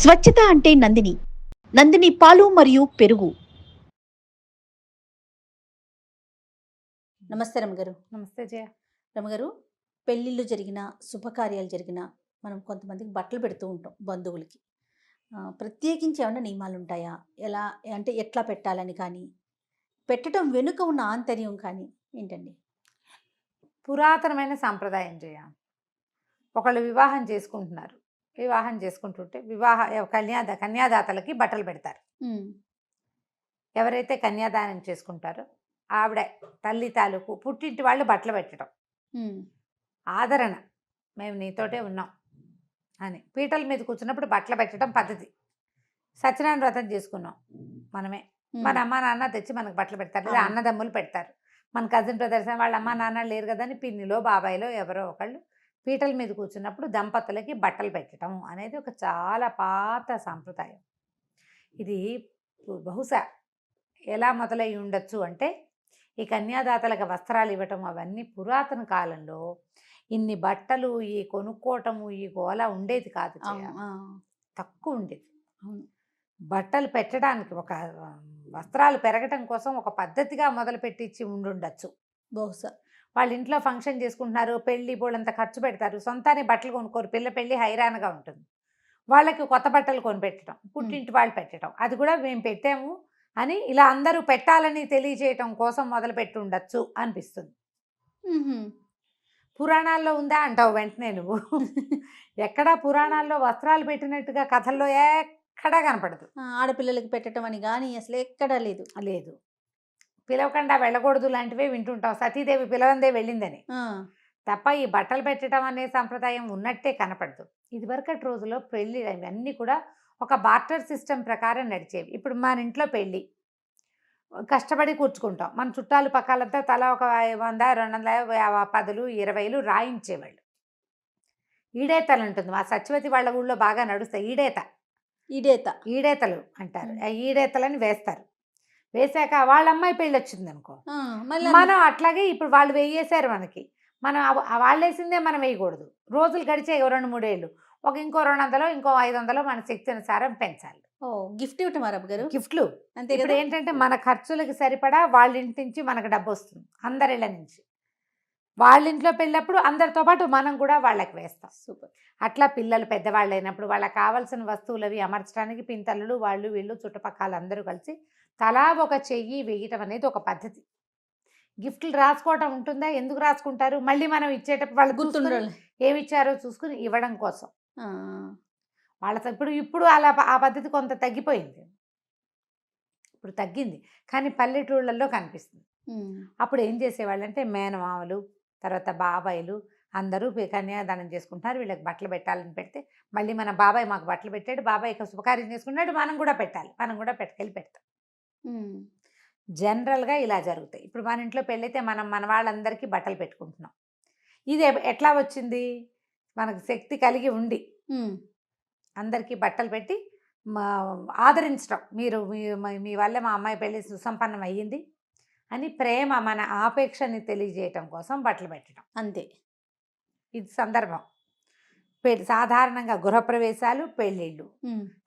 స్వచ్ఛత అంటే నందిని. నందిని పాలు మరియు పెరుగు. నమస్తే రమగారు. నమస్తే జయ. రమగారు, పెళ్ళిళ్ళు జరిగిన, శుభకార్యాలు జరిగిన మనం కొంతమందికి బట్టలు పెడుతూ ఉంటాం బంధువులకి. ప్రత్యేకించి ఏమైనా నియమాలు ఉంటాయా? ఎలా అంటే ఎట్లా పెట్టాలని కానీ, పెట్టడం వెనుక ఉన్న ఆంతర్యం కానీ ఏంటండి? పురాతనమైన సాంప్రదాయం జయ. ఒకళ్ళు వివాహం చేసుకుంటున్నారు. వివాహం చేసుకుంటుంటే కన్యాదాతలకి బట్టలు పెడతారు. ఎవరైతే కన్యాదానం చేసుకుంటారో ఆవిడ తల్లి తాలూకు పుట్టింటి వాళ్ళు బట్టలు పెట్టడం ఆదరణ, మేము నీతోటే ఉన్నాం అని. పీటల మీద కూర్చున్నప్పుడు బట్టలు పెట్టడం పద్ధతి. సత్యనారాయణ వ్రతం చేసుకున్నాం మనమే, మన అమ్మ నాన్న తెచ్చి మనకు బట్టలు పెడతారు, లేదా అన్నదమ్ములు పెడతారు. మన కజిన్ బ్రదర్స్ వాళ్ళ అమ్మ నాన్న లేరు కదా అని పిన్నిలో బాబాయిలో ఎవరో ఒకళ్ళు పీటల మీద కూర్చున్నప్పుడు దంపతులకి బట్టలు పెట్టడం అనేది ఒక చాలా పాత సాంప్రదాయం. ఇది బహుశా ఎలా మొదలై ఉండొచ్చు అంటే, ఈ కన్యాదాతలకు వస్త్రాలు ఇవ్వటం అవన్నీ పురాతన కాలంలో ఇన్ని బట్టలు ఈ కొనుక్కోవటము ఈ గోల ఉండేది కాదు, తక్కువ ఉండేది. బట్టలు పెట్టడానికి ఒక వస్త్రాలు పెరగటం కోసం ఒక పద్ధతిగా మొదలుపెట్టించి ఉండుండొచ్చు బహుశా. వాళ్ళ ఇంట్లో ఫంక్షన్ చేసుకుంటున్నారు, పెళ్ళి బోళ్ళంత ఖర్చు పెడతారు, సొంతాన్ని బట్టలు కొనుక్కోరు, పిల్ల పెళ్ళి హైరాన్గా ఉంటుంది, వాళ్ళకి కొత్త బట్టలు కొనిపెట్టడం, పుట్టింటి వాళ్ళు పెట్టడం, అది కూడా మేము పెట్టాము అని ఇలా అందరూ పెట్టాలని తెలియజేయటం కోసం మొదలుపెట్టి ఉండొచ్చు అనిపిస్తుంది. పురాణాల్లో ఉందా అంటావు వెంటనే నువ్వు. ఎక్కడా పురాణాల్లో వస్త్రాలు పెట్టినట్టుగా కథల్లో ఎక్కడా కనపడదు. ఆడపిల్లలకి పెట్టడం అని కానీ అసలు ఎక్కడా లేదు. లేదు, పిలవకుండా వెళ్ళకూడదు లాంటివే వింటుంటాం. సతీదేవి పిలవందే వెళ్ళిందని తప్ప ఈ బట్టలు పెట్టడం అనే సంప్రదాయం ఉన్నట్టే కనపడదు. ఇదివరకటి రోజుల్లో పెళ్ళి ఇవన్నీ కూడా ఒక బార్టర్ సిస్టమ్ ప్రకారం నడిచేవి. ఇప్పుడు మన ఇంట్లో పెళ్ళి కష్టపడి కూర్చుకుంటాం, మన చుట్టాలు పక్కలంతా తల ఒక 100, 200, 10, 20 రాయించేవాళ్ళు. ఈడేతలు ఉంటుంది, మా సత్యవతి వాళ్ళ ఊళ్ళో బాగా నడుస్తాయి. ఈడేతలు అంటారు. ఈడేతలని వేస్తారు. వేసాక వాళ్ళ అమ్మాయి పెళ్ళి వచ్చింది అనుకో, మనం అట్లాగే ఇప్పుడు వాళ్ళు వేయేసారు మనకి, మనం వాళ్ళు వేసిందే మనం వేయకూడదు. రోజులు గడిచే 2-3 ఏళ్ళు ఇంకో 200 ఇంకో 500 మన శక్తి అనుసారం పెంచాలి. గిఫ్ట్ ఇవ్వటం గారు, గిఫ్ట్లు అంతే. ఇప్పుడు ఏంటంటే మన ఖర్చులకి సరిపడా వాళ్ళ ఇంటి నుంచి మనకు డబ్బు వస్తుంది, అందరిళ్ళ నుంచి. వాళ్ళ ఇంట్లో పెళ్ళప్పుడు అందరితో పాటు మనం కూడా వాళ్ళకి వేస్తాం. సూపర్. అట్లా పిల్లలు పెద్దవాళ్ళు అయినప్పుడు వాళ్ళకి కావాల్సిన వస్తువులు అవి అమర్చడానికి పింతలు వాళ్ళు వీళ్ళు చుట్టుపక్కల అందరూ కలిసి తలా ఒక చెయ్యి వేయటం అనేది ఒక పద్ధతి. గిఫ్ట్లు రాసుకోవటం ఉంటుందా? ఎందుకు రాసుకుంటారు? మళ్ళీ మనం ఇచ్చేటప్పుడు వాళ్ళు గుర్తుండాలి, ఏమి ఇచ్చారో చూసుకుని ఇవ్వడం కోసం. వాళ్ళతో ఇప్పుడు అలా ఆ పద్ధతి కొంత తగ్గిపోయింది, ఇప్పుడు తగ్గింది, కానీ పల్లెటూళ్ళల్లో కనిపిస్తుంది. అప్పుడు ఏం చేసేవాళ్ళు అంటే మేనమామలు, తర్వాత బాబాయిలు అందరూ కన్యాదానం చేసుకుంటున్నారు, వీళ్ళకి బట్టలు పెట్టాలని పెడితే మళ్ళీ మన బాబాయ్ మాకు బట్టలు పెట్టాడు, బాబాయ్ శుభకార్యం చేసుకున్నాడు, మనం కూడా పెట్టాలి, మనం కూడా పెట్టుకెళ్ళి పెడతాం. జనరల్గా ఇలా జరుగుతాయి. ఇప్పుడు మన ఇంట్లో పెళ్ళైతే మనం మన వాళ్ళందరికీ బట్టలు పెట్టుకుంటున్నాం. ఇది ఎట్లా వచ్చింది? మనకు శక్తి కలిగి ఉండి అందరికీ బట్టలు పెట్టి ఆదరించడం, మీరు మీ వల్ల మా అమ్మాయి పెళ్ళి సుసంపన్నం అయ్యింది అని ప్రేమ, మన ఆపేక్షని తెలియజేయటం కోసం బట్టలు పెట్టడం అంతే. ఇది సందర్భం. సాధారణంగా గృహప్రవేశాలు, పెళ్ళిళ్ళు,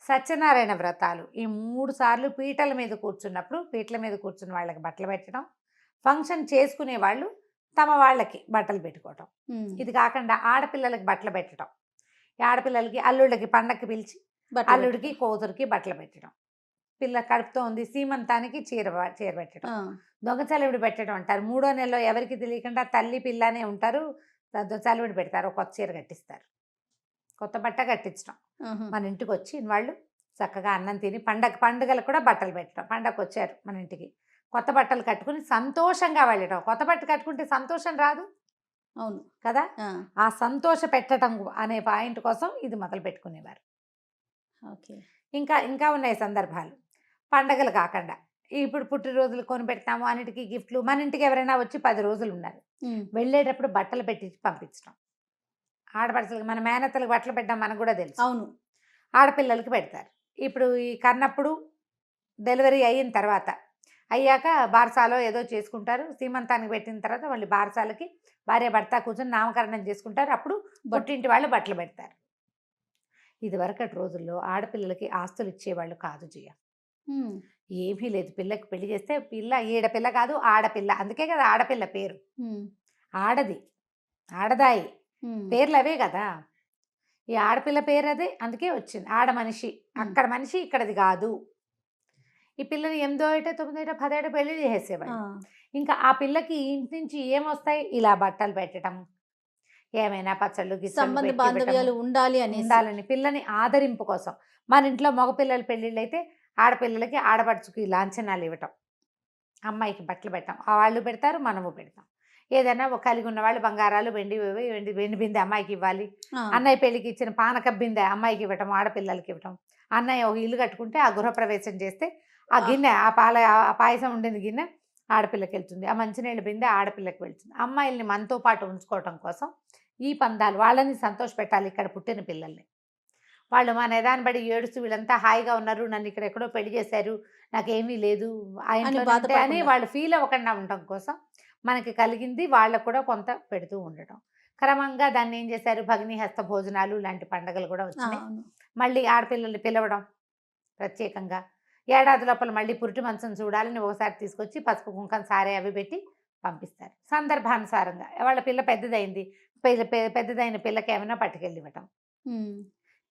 సత్యనారాయణ వ్రతాలు, ఈ 3 సార్లు పీటల మీద కూర్చున్నప్పుడు పీటల మీద కూర్చున్న వాళ్ళకి బట్టలు పెట్టడం, ఫంక్షన్ చేసుకునే వాళ్ళు తమ వాళ్ళకి బట్టలు పెట్టుకోవటం. ఇది కాకుండా ఆడపిల్లలకి బట్టలు పెట్టడం, ఆడపిల్లలకి అల్లుళ్ళకి పండక్కి పిలిచి అల్లుడికి కూతురికి బట్టలు పెట్టడం, పిల్ల కడుపుతో ఉంది సీమంతానికి చీర పెట్టడం, దొంగచలివిడి పెట్టడం అంటారు. 3వ నెలలో ఎవరికి తెలియకుండా తల్లి పిల్లనే ఉంటారు, చలివిడి పెడతారు, కొత్త చీర కట్టిస్తారు, కొత్త బట్ట కట్టించడం. మన ఇంటికి వచ్చి వాళ్ళు చక్కగా అన్నం తిని పండుగలకు కూడా బట్టలు పెట్టడం. పండగకు వచ్చారు మన ఇంటికి, కొత్త బట్టలు కట్టుకుని సంతోషంగా వెళ్ళడం. కొత్త బట్ట కట్టుకుంటే సంతోషం రాదు, అవును కదా? ఆ సంతోష పెట్టడం అనే పాయింట్ కోసం ఇది మొదలు పెట్టుకునేవారు. ఓకే. ఇంకా ఉన్నాయి సందర్భాలు. పండగలు కాకుండా ఇప్పుడు పుట్టినరోజులు కొని పెడతాము, అన్నిటికీ గిఫ్ట్లు. మన ఇంటికి ఎవరైనా వచ్చి 10 రోజులు ఉన్నారు, వెళ్ళేటప్పుడు బట్టలు పెట్టి పంపించడం. ఆడపడుచులకి, మన మేనత్తలకు బట్టలు పెట్టడం మనకు కూడా తెలుసు, అవును. ఆడపిల్లలకి పెడతారు. ఇప్పుడు ఈ కన్నప్పుడు డెలివరీ అయిన తర్వాత అయ్యాక బారసాలో ఏదో చేసుకుంటారు, సీమంతానికి పెట్టిన తర్వాత వాళ్ళు బారసాలకి భార్య భర్త కూర్చొని నామకరణం చేసుకుంటారు, అప్పుడు పుట్టింటి వాళ్ళు బట్టలు పెడతారు. ఇదివరకటి రోజుల్లో ఆడపిల్లలకి ఆస్తులు ఇచ్చేవాళ్ళు కాదు జయ. ఉమ్, ఏమీ లేదు, పిల్లకి పెళ్లి చేస్తే పిల్ల ఈడపిల్ల కాదు ఆడపిల్ల, అందుకే కదా ఆడపిల్ల పేరు. ఉమ్, ఆడది, ఆడదాయి, ఉమ్, పేర్లు అవే కదా. ఈ ఆడపిల్ల పేరు అదే, అందుకే వచ్చింది ఆడ మనిషి. అక్కడ మనిషి ఇక్కడది కాదు. ఈ పిల్లని 8 ఏట 9 ఏట 10 ఏట పెళ్లి ఆ, చేసేవాళ్ళు. ఇంకా ఆ పిల్లకి ఇంటి నుంచి ఏమొస్తాయి, ఇలా బట్టలు పెట్టడం, ఏమైనా పచ్చళ్ళు గిచ్చళ్ళు సంబంధ పెట్టి బాంధవ్యాలు ఉండాలి అనేసి. ఉండాలని, పిల్లని ఆదరింపు కోసం. మన ఇంట్లో మగపిల్లల పెళ్ళిళ్ళు అయితే ఆడపిల్లలకి ఆడపడుచుకి లాంఛనాలు ఇవ్వటం, అమ్మాయికి బట్టలు పెట్టాం, వాళ్ళు పెడతారు మనము పెడతాం. ఏదైనా కలిగి ఉన్న వాళ్ళు బంగారాలు వెండి వెండి వెండి బిందె అమ్మాయికి ఇవ్వాలి. ఆ, అన్నయ్య పెళ్ళికి ఇచ్చిన పానక బిందె అమ్మాయికి ఇవ్వటం, ఆడపిల్లలకి ఇవ్వటం. అన్నయ్య ఒక ఇల్లు కట్టుకుంటే ఆ గృహప్రవేశం చేస్తే ఆ గిన్నె, ఆ పాయసం ఉండిన గిన్నె ఆడపిల్లకి వెళ్తుంది, ఆ మంచినీళ్ళ బిందె ఆడపిల్లకి వెళ్తుంది. అమ్మాయిల్ని మనతో పాటు ఉంచుకోవటం కోసం ఈ పందాలు, వాళ్ళని సంతోషపెట్టాలి ఇక్కడ పుట్టిన పిల్లల్ని. వాళ్ళు మా నిదాన్ని బడి ఏడుస్తూ వీళ్ళంతా హాయిగా ఉన్నారు, నన్ను ఇక్కడ ఎక్కడో పెళ్లి చేశారు, నాకేమీ లేదు ఆ ఇంట్లో అని బాధపడకుండా. వాళ్ళు ఫీల్ అవ్వకుండా ఉండటం కోసం మనకి కలిగింది వాళ్ళకు కూడా కొంత పెడుతూ ఉండటం. క్రమంగా దాన్ని ఏం చేశారు, భగిని హస్త భోజనాలు లాంటి పండగలు కూడా ఆ, వచ్చినాయి. అవును. మళ్ళీ ఆడపిల్లల్ని పిలవడం ప్రత్యేకంగా. ఏడాది లోపల మళ్ళీ పురిటి మంచం చూడాలని ఒకసారి తీసుకొచ్చి పసుపు కుంకం సారే అవి పెట్టి పంపిస్తారు. సందర్భానుసారంగా వాళ్ళ పిల్ల పెద్దదైంది, పెద్దదైన పిల్లకి ఏమైనా పట్టుకెళ్ళి ఇవ్వటం. ఉమ్,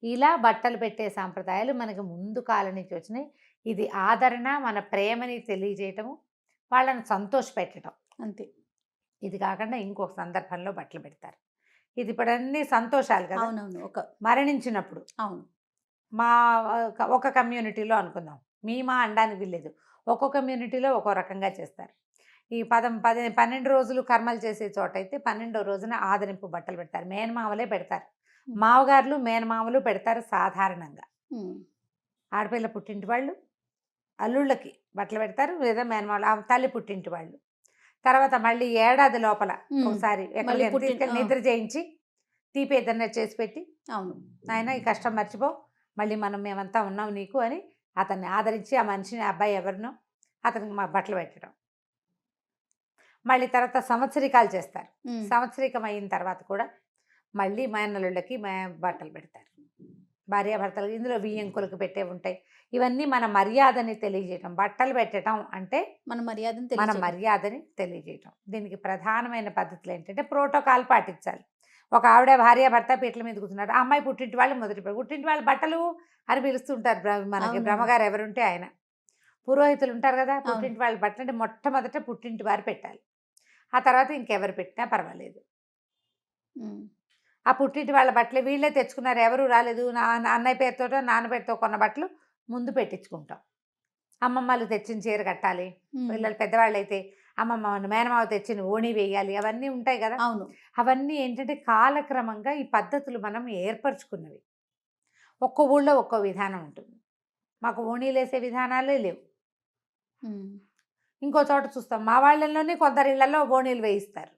ఇలా బట్టలు పెట్టే సాంప్రదాయాలు మనకి ముందు కాలం నుంచి వచ్చినాయి. ఇది ఆదరణ, మన ప్రేమని తెలియజేయటము, వాళ్ళని సంతోషపెట్టడం. అంతే. ఇది కాకుండా ఇంకొక సందర్భంలో బట్టలు పెడతారు. ఇది ఇప్పుడు అన్ని సంతోషాలు కదా. అవునవును. మరణించినప్పుడు అవును. మా ఒక కమ్యూనిటీలో అనుకుందాం, మా అనడానికి వీల్లేదు, ఒక్కో కమ్యూనిటీలో ఒక్కో రకంగా చేస్తారు. ఈ 12 రోజులు కర్మలు చేసే చోట అయితే 12వ రోజున ఆదరింపు బట్టలు పెడతారు. మేనమామలే పెడతారు, మామగారులు మేనమామలు పెడతారు సాధారణంగా. ఉమ్, ఆడపిల్ల పుట్టింటి వాళ్ళు అల్లుళ్ళకి బట్టలు పెడతారు, లేదా మేనమామలు, ఆ తల్లి పుట్టింటి వాళ్ళు. తర్వాత మళ్ళీ ఏడాది లోపల ఒకసారి ఎక్కడికైనా తీసుకెళ్ళి నిద్ర చేయించి తీపి ఏదన్నా చేసి పెట్టి, అవును, నాయన ఈ కష్టం మర్చిపో, మళ్ళీ మేమంతా ఉన్నాం నీకు అని అతన్ని ఆదరించి, ఆ మనిషిని, అబ్బాయి ఎవరినో అతనికి మా బట్టలు పెట్టడం. మళ్ళీ తర్వాత సంవత్సరికాలు చేస్తారు. సంవత్సరికం అయిన తర్వాత కూడా మళ్ళీ మేనల్లుళ్ళకి బట్టలు పెడతారు, భార్యాభర్తలకు. ఇందులో బియ్యంకులకు పెట్టే ఉంటాయి. ఇవన్నీ మన మర్యాదని తెలియజేయటం. బట్టలు పెట్టడం అంటే మన మర్యాదని తెలియజేయటం. దీనికి ప్రధానమైన పద్ధతులు ఏంటంటే ప్రోటోకాల్ పాటించాలి. ఒక ఆవిడ భార్యాభర్త పీటల మీద కూర్చున్నారు, ఆ అమ్మాయి పుట్టింటి వాళ్ళు పుట్టింటి వాళ్ళు బట్టలు అని పిలుస్తుంటారు. మనకి బ్రహ్మగారు ఎవరుంటే ఆయన, పురోహితులు ఉంటారు కదా, పుట్టింటి వాళ్ళు బట్టలు అంటే మొట్టమొదట పుట్టింటి వారు పెట్టాలి. ఆ తర్వాత ఇంకెవరు పెట్టినా పర్వాలేదు. ఆ పుట్టింటి వాళ్ళ బట్టలు వీళ్ళే తెచ్చుకున్నారు, ఎవరు రాలేదు. అన్నయ్య పేరుతో నాన్న పేరుతో కొన్న బట్టలు ముందు పెట్టించుకుంటాం. అమ్మమ్మలు తెచ్చిన చీర కట్టాలి, పిల్లలు పెద్దవాళ్ళు అయితే అమ్మమ్మ మేనమావ తెచ్చిన ఓణి వేయాలి, అవన్నీ ఉంటాయి కదా. అవును. అవన్నీ ఏంటంటే కాలక్రమంగా ఈ పద్ధతులు మనం ఏర్పరచుకున్నవి. ఒక్కో ఊళ్ళో ఒక్కో విధానం ఉంటుంది. మాకు ఓణీలు వేసే విధానాలే లేవు. ఇంకో చోట చూస్తాం, మా వాళ్ళల్లోనే కొందరి ఇళ్లలో ఓణీలు వేయిస్తారు,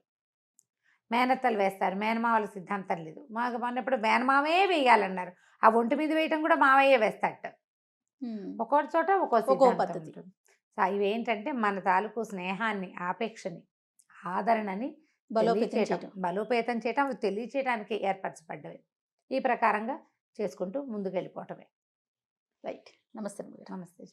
మేనత్తలు వేస్తారు, మేనమావల సిద్ధాంతం లేదు. మాకు మొన్నప్పుడు మేనమావే వేయాలన్నారు, ఆ ఒంటి మీద వేయటం కూడా మావయ్యే వేస్తాట. ఒక్కో చోట ఒక్కో పద్ధతి. ఇవేంటంటే మన తాలూకు స్నేహాన్ని, ఆపేక్షని, ఆదరణని బలోపేతం చేయటం తెలియచేయడానికి ఏర్పరచబడ్డవి. ఈ ప్రకారంగా చేసుకుంటూ ముందుకు వెళ్ళిపోవటమే. రైట్. నమస్తే. నమస్తే.